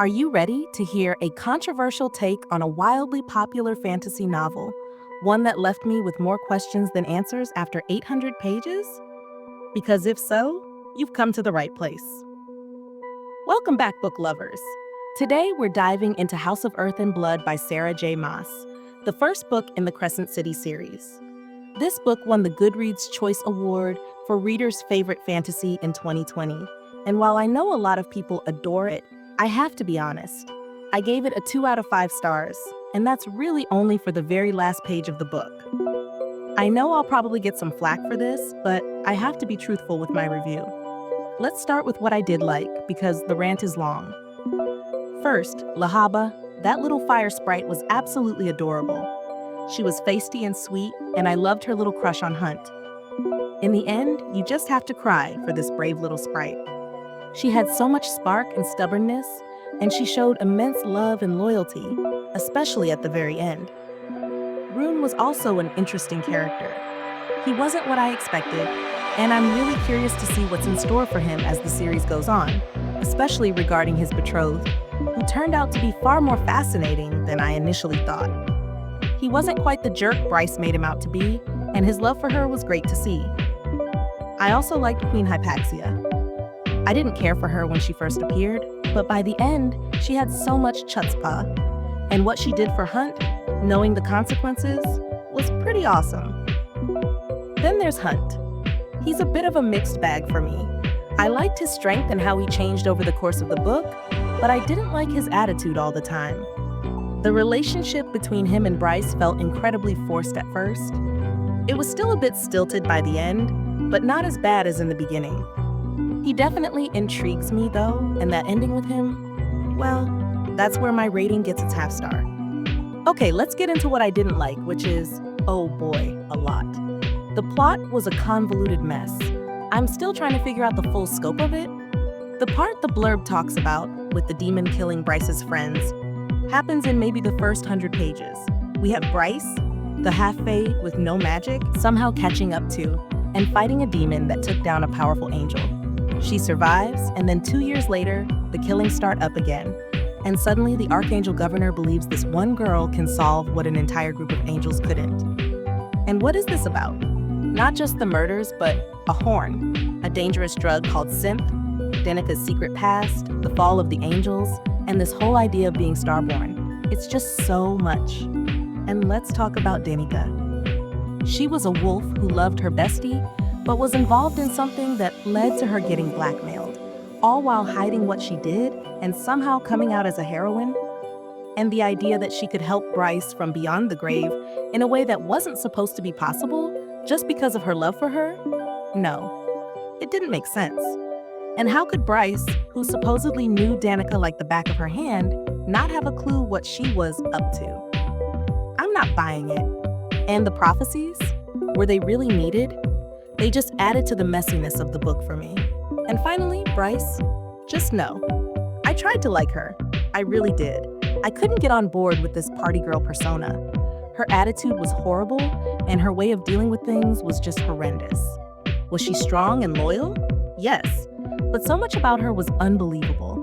Are you ready to hear a controversial take on a wildly popular fantasy novel? One that left me with more questions than answers after 800 pages? Because if so, you've come to the right place. Welcome back, book lovers. Today we're diving into House of Earth and Blood by Sarah J. Maas, the first book in the Crescent City series. This book won the Goodreads Choice Award for readers' favorite fantasy in 2020. And while I know a lot of people adore it, I have to be honest. I gave it a 2 out of 5 stars, and that's really only for the very last page of the book. I know I'll probably get some flack for this, but I have to be truthful with my review. Let's start with what I did like, because the rant is long. First, Lehabah, that little fire sprite was absolutely adorable. She was feisty and sweet, and I loved her little crush on Hunt. In the end, you just have to cry for this brave little sprite. She had so much spark and stubbornness, and she showed immense love and loyalty, especially at the very end. Ruhn was also an interesting character. He wasn't what I expected, and I'm really curious to see what's in store for him as the series goes on, especially regarding his betrothed, who turned out to be far more fascinating than I initially thought. He wasn't quite the jerk Bryce made him out to be, and his love for her was great to see. I also liked Queen Hypaxia. I didn't care for her when she first appeared, but by the end, she had so much chutzpah, and what she did for Hunt, knowing the consequences, was pretty awesome. Then there's Hunt. He's a bit of a mixed bag for me. I liked his strength and how he changed over the course of the book, but I didn't like his attitude all the time. The relationship between him and Bryce felt incredibly forced at first. It was still a bit stilted by the end, but not as bad as in the beginning. He definitely intrigues me though, and that ending with him, well, that's where my rating gets its half star. Okay, let's get into what I didn't like, which is, oh boy, a lot. The plot was a convoluted mess. I'm still trying to figure out the full scope of it. The part the blurb talks about, with the demon killing Bryce's friends, happens in maybe the first 100 pages. We have Bryce, the half-fae with no magic, somehow catching up to and fighting a demon that took down a powerful angel. She survives, and then 2 years later, the killings start up again. And suddenly, the Archangel Governor believes this one girl can solve what an entire group of angels couldn't. And what is this about? Not just the murders, but a horn, a dangerous drug called synth, Danica's secret past, the fall of the angels, and this whole idea of being starborn. It's just so much. And let's talk about Danica. She was a wolf who loved her bestie, but was involved in something that led to her getting blackmailed, all while hiding what she did and somehow coming out as a heroine. And the idea that she could help Bryce from beyond the grave in a way that wasn't supposed to be possible just because of her love for her? No, it didn't make sense. And how could Bryce, who supposedly knew Danica like the back of her hand, not have a clue what she was up to? I'm not buying it. And the prophecies? Were they really needed? They just added to the messiness of the book for me. And finally, Bryce, just no. I tried to like her. I really did. I couldn't get on board with this party girl persona. Her attitude was horrible, and her way of dealing with things was just horrendous. Was she strong and loyal? Yes, but so much about her was unbelievable.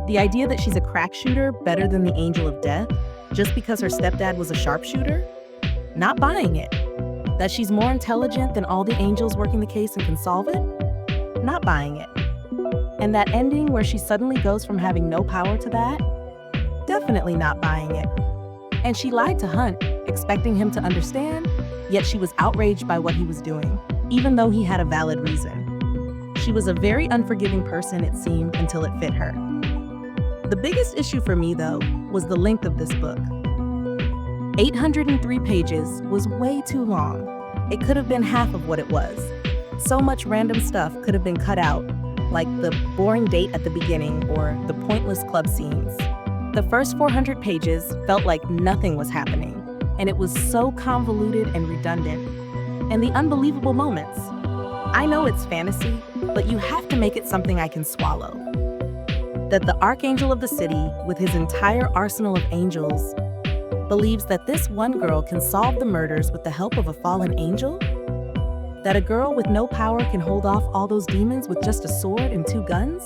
The idea that she's a crack shooter better than the Angel of Death just because her stepdad was a sharpshooter? Not buying it. That she's more intelligent than all the angels working the case and can solve it? Not buying it. And that ending where she suddenly goes from having no power to that? Definitely not buying it. And she lied to Hunt, expecting him to understand, yet she was outraged by what he was doing, even though he had a valid reason. She was a very unforgiving person, it seemed, until it fit her. The biggest issue for me, though, was the length of this book. 803 pages was way too long. It could have been half of what it was. So much random stuff could have been cut out, like the boring date at the beginning or the pointless club scenes. The first 400 pages felt like nothing was happening, and it was so convoluted and redundant. And the unbelievable moments. I know it's fantasy, but you have to make it something I can swallow. That the Archangel of the city, with his entire arsenal of angels, believes that this one girl can solve the murders with the help of a fallen angel? That a girl with no power can hold off all those demons with just a sword and 2 guns?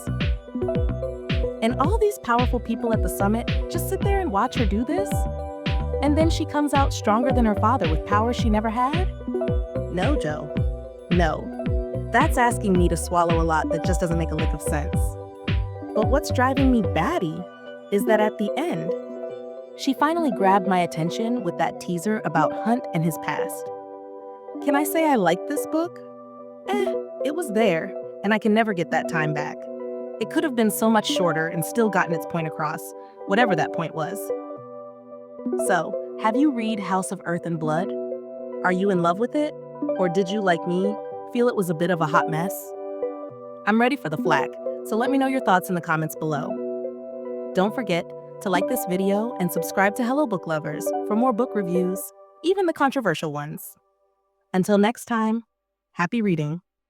And all these powerful people at the summit just sit there and watch her do this? And then she comes out stronger than her father with powers she never had? No, Joe. No. That's asking me to swallow a lot that just doesn't make a lick of sense. But what's driving me batty is that at the end, she finally grabbed my attention with that teaser about Hunt and his past. Can I say I liked this book? It was there, and I can never get that time back. It could have been so much shorter and still gotten its point across, whatever that point was. So, have you read House of Earth and Blood? Are you in love with it? Or did you, like me, feel it was a bit of a hot mess? I'm ready for the flack, so let me know your thoughts in the comments below. Don't forget to like this video and subscribe to Hello Book Lovers for more book reviews, even the controversial ones. Until next time, happy reading.